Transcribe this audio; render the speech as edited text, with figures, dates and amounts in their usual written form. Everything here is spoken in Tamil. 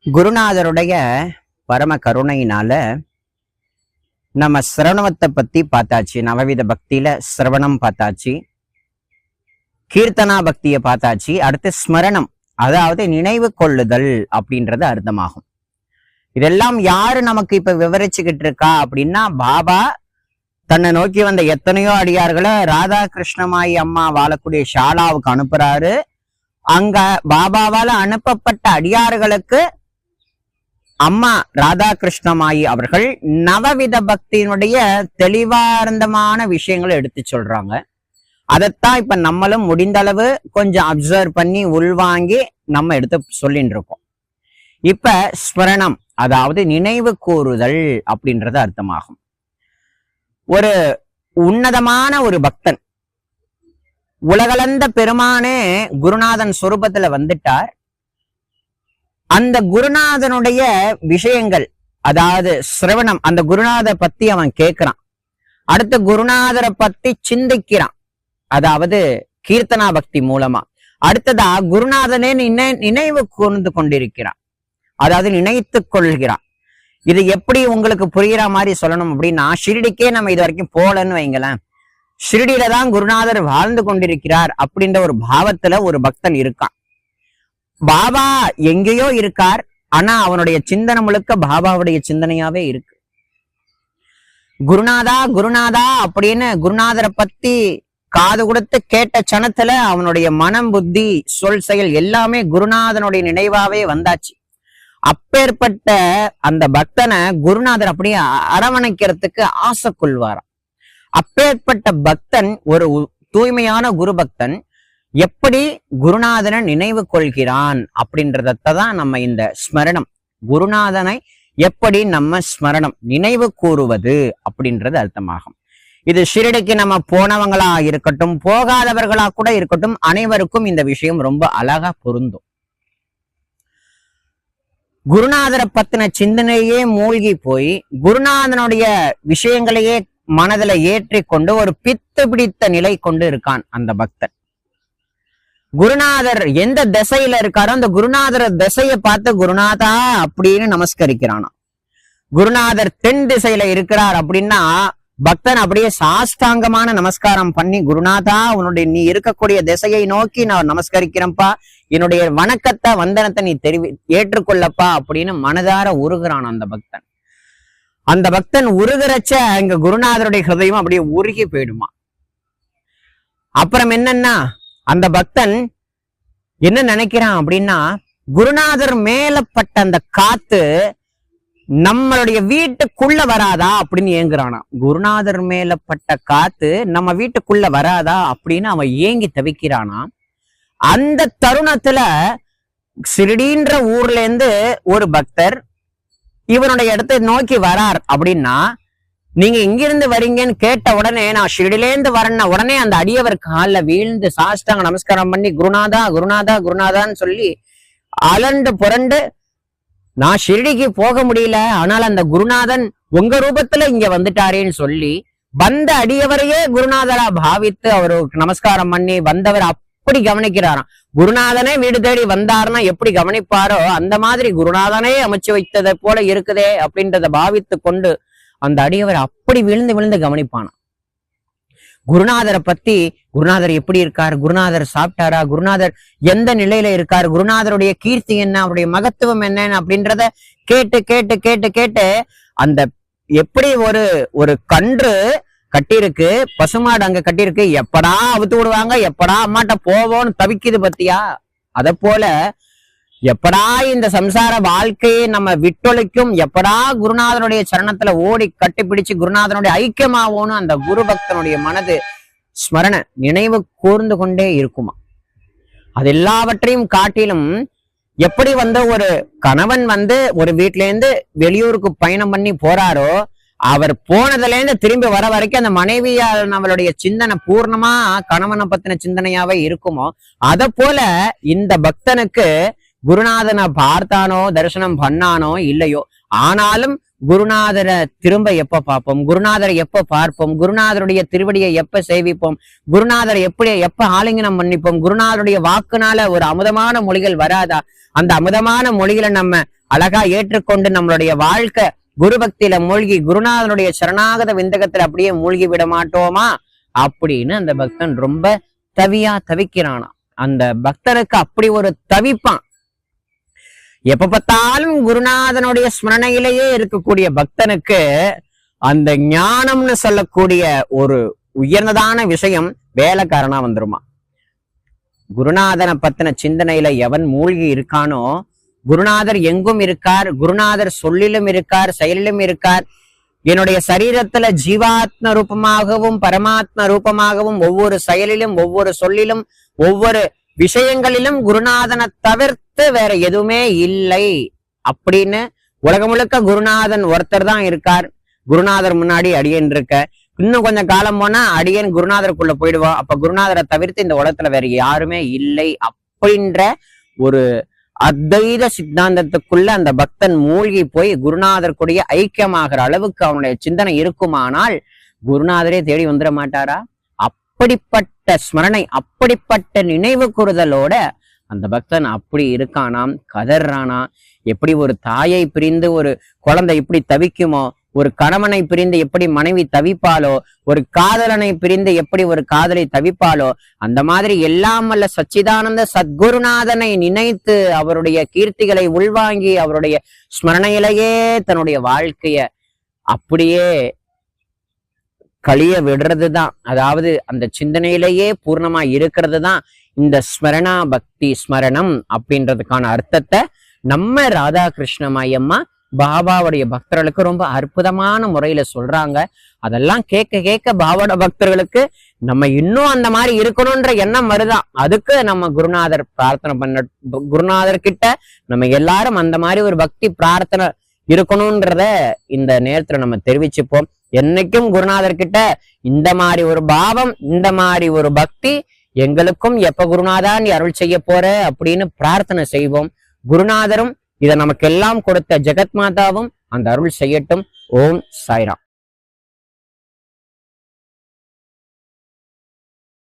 குருநாதருடைய பரம கருணையினால நம்ம சிரவணத்தை பத்தி பார்த்தாச்சு. நவவித பக்தியில சிரவணம் பார்த்தாச்சு, கீர்த்தனா பக்தியை பார்த்தாச்சு. அடுத்து ஸ்மரணம், அதாவது நினைவு கொள்ளுதல் அப்படின்றது அர்த்தமாகும். இதெல்லாம் யாரு நமக்கு இப்ப விவரிச்சுக்கிட்டு இருக்கா அப்படின்னா, பாபா தன்னை நோக்கி வந்த எத்தனையோ அடியார்களை ராதா கிருஷ்ணமாயி அம்மா வாழக்கூடிய ஷாலாவுக்கு அனுப்புறாரு. அங்க பாபாவால அனுப்பப்பட்ட அடியார்களுக்கு அம்மா ராதா கிருஷ்ணமாயி அவர்கள் நவவித பக்தியினுடைய தெளிவார்ந்தமான விஷயங்களை எடுத்து சொல்றாங்க. அதைத்தான் இப்ப நம்மளும் முடிந்த அளவு கொஞ்சம் அப்சர்வ் பண்ணி உள்வாங்கி நம்ம எடுத்து சொல்லிட்டு இருக்கோம். இப்ப ஸ்மரணம், அதாவது நினைவு கூறுதல் அப்படின்றது அர்த்தமாகும். ஒரு உன்னதமான ஒரு பக்தன், உலகளந்த பெருமானே குருநாதன் சொரூபத்துல வந்துட்டார். அந்த குருநாதனுடைய விஷயங்கள், அதாவது சிரவணம், அந்த குருநாதரை பத்தி அவன் கேட்கிறான். அடுத்த குருநாதரை பத்தி சிந்திக்கிறான், அதாவது கீர்த்தனா பக்தி மூலமா. அடுத்ததா குருநாதனே நினைவு கூர்ந்து கொண்டிருக்கிறான், அதாவது நினைத்துக் கொள்கிறான். இது எப்படி உங்களுக்கு புரிகிற மாதிரி சொல்லணும் அப்படின்னா, ஷிரடிக்கே நம்ம இது வரைக்கும் போலன்னு வைங்களேன். ஷிரடியில தான் குருநாதர் வாழ்ந்து கொண்டிருக்கிறார் அப்படின்ற ஒரு பாவத்துல ஒரு பக்தன் இருக்கான். பாபா எங்கேயோ இருக்கார், ஆனா அவனுடைய சிந்தனை முழுக்க பாபாவுடைய சிந்தனையாவே இருக்கு. குருநாதா குருநாதா அப்படின்னு குருநாதரை பத்தி காது கொடுத்து கேட்ட சனத்துல அவனுடைய மனம், புத்தி, சொல், செயல் எல்லாமே குருநாதனுடைய நினைவாவே வந்தாச்சு. அப்பேற்பட்ட அந்த பக்தனை குருநாதர் அப்படியே அரவணைக்கிறதுக்கு ஆசை கொள்வாராம். அப்பேற்பட்ட பக்தன், ஒரு தூய்மையான குரு பக்தன் எப்படி குருநாதனை நினைவு கொள்கிறான் அப்படின்றதான் நம்ம இந்த ஸ்மரணம், குருநாதனை எப்படி நம்ம ஸ்மரணம் நினைவு கூறுவது அப்படின்றது அர்த்தமாகும். இது ஷிரடிக்கு நம்ம போனவங்களா இருக்கட்டும், போகாதவர்களா கூட இருக்கட்டும், அனைவருக்கும் இந்த விஷயம் ரொம்ப அழகா பொருந்தும். குருநாதரை பத்தின சிந்தனையே மூழ்கி போய் குருநாதனுடைய விஷயங்களையே மனதில ஏற்றி கொண்டு ஒரு பித்து பிடித்த நிலை கொண்டு இருக்கான் அந்த பக்தன். குருநாதர் எந்த திசையில இருக்காரோ அந்த குருநாதர் திசையை பார்த்து குருநாதா அப்படின்னு நமஸ்கரிக்கிறானா. குருநாதர் தென் திசையில இருக்கிறார் அப்படின்னா பக்தன் அப்படியே சாஷ்டாங்கமான நமஸ்காரம் பண்ணி, குருநாதா உன்னுடைய நீ இருக்கக்கூடிய திசையை நோக்கி நான் நமஸ்கரிக்கிறேன்ப்பா, என்னுடைய வணக்கத்தை வந்தனத்தை நீ ஏற்றுக்கொள்ளப்பா அப்படின்னு மனதார உருகிறான் அந்த பக்தன். அந்த பக்தன் உருகிறச்ச இங்க குருநாதருடைய ஹிருதயம் அப்படியே உருகி போயிடுமா. அப்புறம் என்னன்னா, அந்த பக்தன் என்ன நினைக்கிறான் அப்படின்னா, குருநாதர் மேலப்பட்ட அந்த காத்து நம்மளுடைய வீட்டுக்குள்ள வராதா அப்படின்னு ஏங்குறானா. குருநாதர் மேலப்பட்ட காத்து நம்ம வீட்டுக்குள்ள வராதா அப்படின்னு அவன் ஏங்கி தவிக்கிறானா. அந்த தருணத்துல ஷிரடின்ற ஊர்ல இருந்து ஒரு பக்தர் இவனுடைய இடத்தை நோக்கி வரார் அப்படின்னா, நீங்க இங்கிருந்து வரீங்கன்னு கேட்ட உடனே நான் ஷிரடியிலேருந்து வரேன்னா உடனே அந்த அடியவர் காலில் வீழ்ந்து சாஷ்டாங்க நமஸ்காரம் பண்ணி குருநாதா குருநாதா குருநாதான்னு சொல்லி அலண்டு புரண்டு, நான் ஷிரடிக்கு போக முடியல, ஆனால் அந்த குருநாதன் உங்க ரூபத்துல இங்க வந்துட்டாரேன்னு சொல்லி வந்த அடியவரையே குருநாதரா பாவித்து அவருக்கு நமஸ்காரம் பண்ணி வந்தவர் அப்படி கவனிக்கிறாராம். குருநாதனே வீடு தேடி வந்தாருன்னா எப்படி கவனிப்பாரோ அந்த மாதிரி குருநாதனே அமைச்சு வைத்ததை போல இருக்குதே அப்படின்றத பாவித்து கொண்டு அந்த அடியவர் அப்படி விழுந்து விழுந்து கவனிப்பானா. குருநாதரை பத்தி, குருநாதர் எப்படி இருக்கார், குருநாதர் சாப்பிட்டாரா, குருநாதர் எந்த நிலையில இருக்கார், குருநாதருடைய கீர்த்தி என்ன, அவருடைய மகத்துவம் என்னன்னு அப்படின்றத கேட்டு கேட்டு கேட்டு கேட்டு அந்த எப்படி ஒரு கன்று கட்டிருக்கு, பசுமாடு அங்க கட்டிருக்கு, எப்படா அவுத்து விடுவாங்க, எப்படா அம்மாட்ட போவோன்னு தவிக்குது பத்தியா. அத போல எப்படா இந்த சம்சார வாழ்க்கையை நம்ம விட்டொழிக்கும், எப்படா குருநாதனுடைய சரணத்துல ஓடி கட்டிப்பிடிச்சு குருநாதனுடைய ஐக்கியமாவோன்னு அந்த குரு பக்தனுடைய மனது ஸ்மரண நினைவு கூர்ந்து கொண்டே இருக்குமா. அது எல்லாவற்றையும் காட்டிலும் எப்படி ஒரு கணவன் ஒரு வீட்டுல இருந்து வெளியூருக்கு பயணம் பண்ணி போறாரோ, அவர் போனதுல இருந்து திரும்பி வர வரைக்கும் அந்த மனைவியால் நம்மளுடைய சிந்தனை பூர்ணமா கணவனை பத்தின சிந்தனையாவே இருக்குமோ, அத போல இந்த பக்தனுக்கு குருநாதனை பார்த்தானோ தரிசனம் பண்ணானோ இல்லையோ, ஆனாலும் குருநாதரை திரும்ப எப்ப பார்ப்போம், குருநாதரை எப்ப பார்ப்போம், குருநாதருடைய திருவடியை எப்ப சேவிப்போம், குருநாதரை எப்ப ஆலிங்கனம் பண்ணிப்போம், குருநாதருடைய வாக்குனால ஒரு அமுதமான மொழிகள் வராதா, அந்த அமுதமான மொழிகளை நம்ம அழகா ஏற்றுக்கொண்டு நம்மளுடைய வாழ்க்கை குரு பக்தியில மூழ்கி குருநாதனுடைய சரணாகத விந்தகத்துல அப்படியே மூழ்கி விட மாட்டோமா அப்படின்னு அந்த பக்தன் ரொம்ப தவிக்கிறானா. அந்த பக்தனுக்கு அப்படி ஒரு தவிப்பான். எப்ப பார்த்தாலும் குருநாதனுடைய ஸ்மரணையிலேயே இருக்கக்கூடிய பக்தனுக்கு அந்த ஞானம்னு சொல்லக்கூடிய ஒரு உயர்ந்ததான விஷயம் வேலைக்காரனா வந்துருமா. குருநாதனை பத்தின சிந்தனையில எவன் மூழ்கி இருக்கானோ, குருநாதர் எங்கும் இருக்கார், குருநாதர் சொல்லிலும் இருக்கார், செயலிலும் இருக்கார், என்னுடைய சரீரத்துல ஜீவாத்ம ரூபமாகவும் பரமாத்ம ரூபமாகவும் ஒவ்வொரு செயலிலும் ஒவ்வொரு சொல்லிலும் ஒவ்வொரு விஷயங்களிலும் குருநாதனை தவிர்த்து வேற எதுவுமே இல்லை அப்படின்னு உலகம் முழுக்க குருநாதன் ஒருத்தர் தான் இருக்கார். குருநாதர் முன்னாடி அடியேன் இருக்க, இன்னும் கொஞ்சம் காலம் போனா அடியேன் குருநாதருக்குள்ள போயிடுவோம். அப்ப குருநாதரை தவிர்த்து இந்த உலகத்துல வேற யாருமே இல்லை அப்படின்ற ஒரு அத்வைத சித்தாந்தத்துக்குள்ள அந்த பக்தன் மூழ்கி போய் குருநாதர் கூடிய ஐக்கியமாகிற அளவுக்கு அவனுடைய சிந்தனை இருக்குமானால் குருநாதரே தேடி வந்துட மாட்டாரா? அப்படிப்பட்ட ஸ்மரணை, அப்படிப்பட்ட நினைவு கூறுதலோட அந்த பக்தன் அப்படி இருக்கானாம், கதறானா. எப்படி ஒரு தாயை பிரிந்து ஒரு குழந்தை இப்படி தவிக்குமோ, ஒரு கணவனை பிரிந்து எப்படி மனைவி தவிப்பாளோ, ஒரு காதலனை பிரிந்து எப்படி ஒரு காதலை தவிப்பாளோ, அந்த மாதிரி எல்லாம் வல்ல சச்சிதானந்த சத்குருநாதனை நினைத்து அவருடைய கீர்த்திகளை உள்வாங்கி அவருடைய ஸ்மரணையிலேயே தன்னுடைய வாழ்க்கைய அப்படியே கழிய விடுறதுதான், அதாவது அந்த சிந்தனையிலேயே பூர்ணமா இருக்கிறது தான் இந்த ஸ்மரணா பக்தி ஸ்மரணம் அப்படின்றதுக்கான அர்த்தத்தை நம்ம ராதாகிருஷ்ணமாயம்மா பாபாவுடைய பக்தர்களுக்கு ரொம்ப அற்புதமான முறையில சொல்றாங்க. அதெல்லாம் கேட்க கேட்க பாபாவோட பக்தர்களுக்கு நம்ம இன்னும் அந்த மாதிரி இருக்கணும்ன்ற எண்ணம் வருதான். அதுக்கு நம்ம குருநாதர் பிரார்த்தனை பண்ண, குருநாதர் கிட்ட நம்ம எல்லாரும் அந்த மாதிரி ஒரு பக்தி பிரார்த்தனை இருக்கணும்ன்றத இந்த நேரத்துல நம்ம தெரிவிச்சுப்போம். என்னைக்கும் குருநாதர் கிட்ட இந்த மாதிரி ஒரு பாவம், இந்த மாதிரி ஒரு பக்தி எங்களுக்கும் எப்ப குருநாதா நீ அருள் செய்ய போற அப்படின்னு பிரார்த்தனை செய்வோம். குருநாதரும் இதை நமக்கு எல்லாம் கொடுத்த ஜெகத் மாதாவும் அந்த அருள் செய்யட்டும். ஓம் சாய்ராம்.